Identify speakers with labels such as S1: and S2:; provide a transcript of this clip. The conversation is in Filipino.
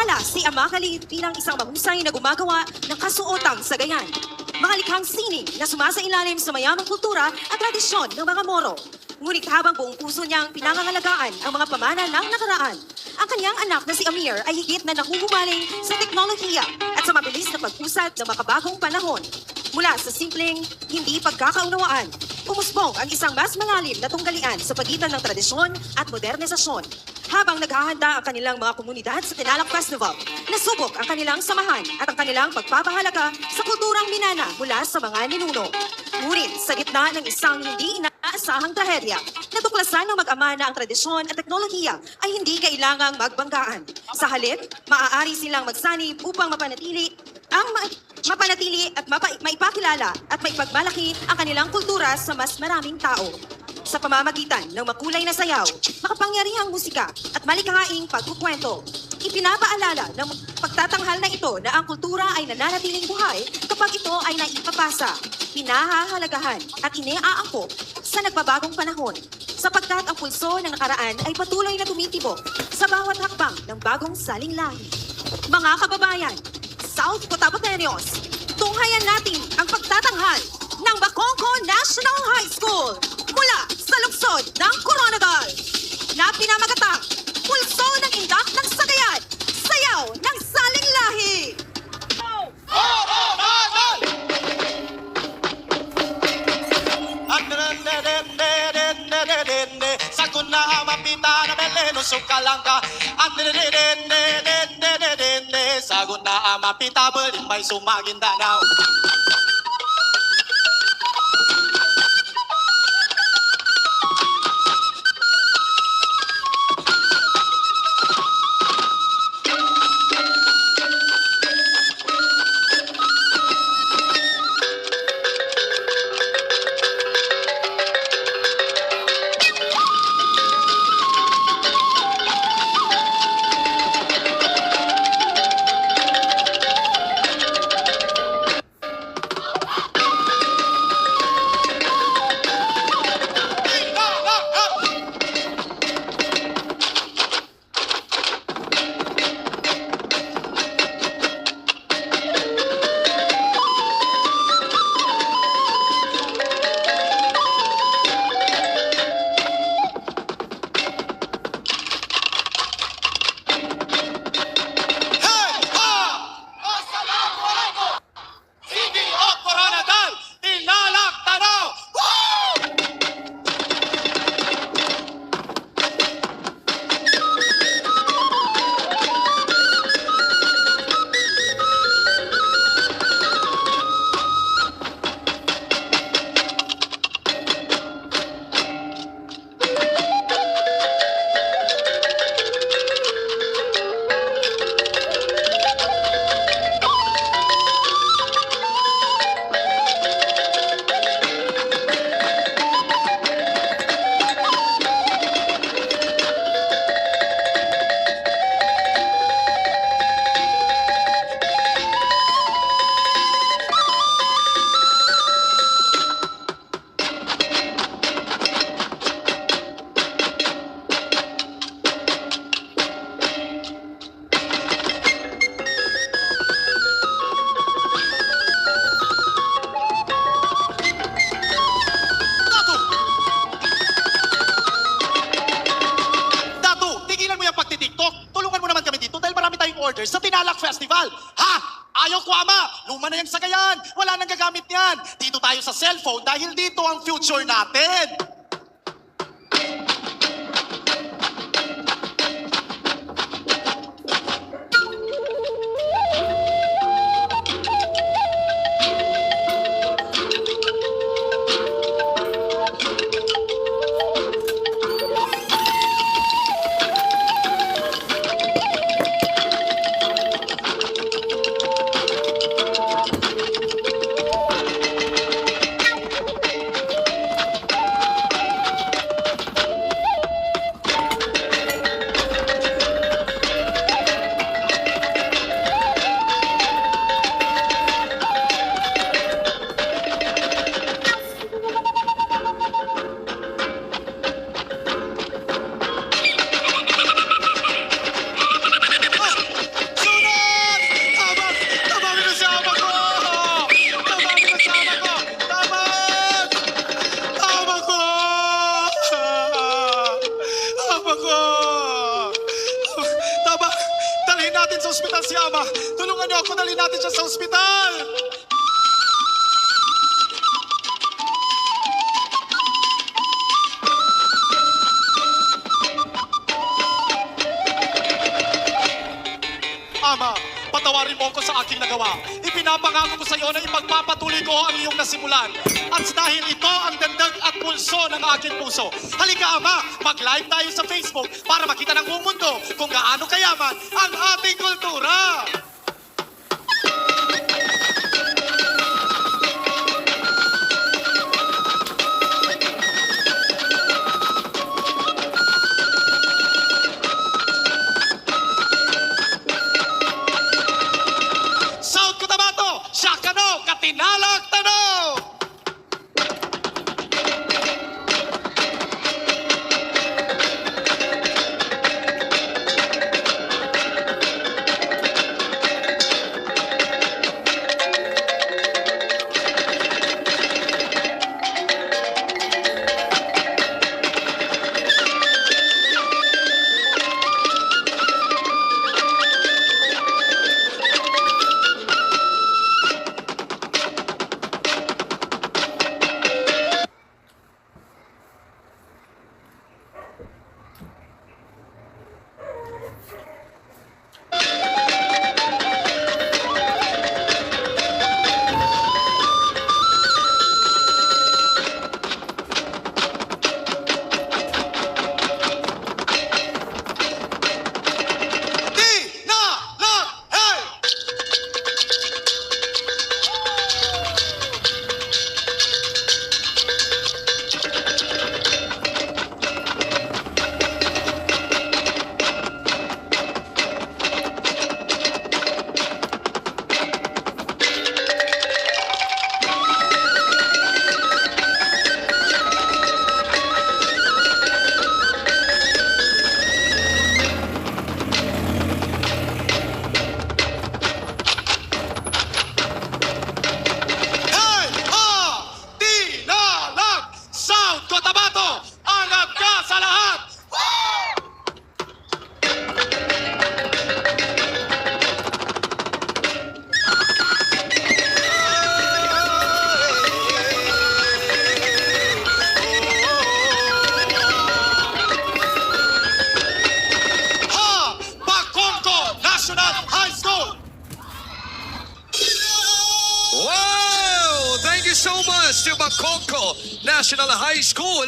S1: Kilala si Amakali bilang isang mahusay na gumagawa ng kasuotang sagayan. Mga likhang sining na sumasailalim sa mayamang kultura at tradisyon ng mga Moro. Ngunit habang buong puso niyang pinangangalagaan ang mga pamana ng nakaraan, ang kanyang anak na si Amir ay higit na nahuhumaling sa teknolohiya at sa mabilis na pag-usad ng makabagong panahon. Mula sa simpleng hindi pagkakaunawaan, umusbong ang isang mas malalim na tunggalian sa pagitan ng tradisyon at modernisasyon. Habang naghahanda ang kanilang mga komunidad sa Tinalak Festival, nasubok ang kanilang samahan at ang kanilang pagpapahalaga sa kulturang Minana mula sa mga ninuno. Ngunit sa gitna ng isang hindi inaasahang trahedya, natuklasan ng mag-ama na ang tradisyon at teknolohiya ay hindi kailangang magbanggaan. Sa halip, maaari silang magsanib upang mapanatili at maipakilala at maipagmalaki ang kanilang kultura sa mas maraming tao. Sa pamamagitan ng makulay na sayaw, makapangyarihang musika at malikhaing pagkukwento, ipinapaalala ng pagtatanghal na ito na ang kultura ay nananatiling buhay kapag ito ay naipapasa, pinahahalagahan at iniaangkop sa nagbabagong panahon, sapagkat ang pulso ng nakaraan ay patuloy na tumitibok sa bawat hakbang ng bagong saling lahi. Mga kababayan, South Cotabateños, tunghayan natin ang pagtatanghal ng Bacongco National High School mula sa lungsod ng Coronadal na pinamagatang pulso ng indak ng sagayan, sayaw ng saling lahi.
S2: Sakuna mapita na beleno sukalangka Saguna mapita balik may sumagindanaw. Sa Tinalak Festival. Ha? Ayaw ko ama. Luma na yung sagayan. Wala nang gagamit yan. Dito tayo sa cellphone dahil dito ang future natin. natin sa ospital si Ama. Tulungan niyo ako, dali natin siya sa ospital. Ama, patawarin mo ako sa aking nagawa. Ipinapangako ko sa iyo na ipagpapatuloy ko ang iyong nasimulan. At dahil ito ang dandag at pulso ng aking puso. Halika, Ama, mag-live tayo sa Facebook para makita ng buong mundo kung gaano kayaman ang ating kultura. South Cotabato, Siakano, Katinalak, Tano!
S3: Wow! Thank you so much to Baconco National High School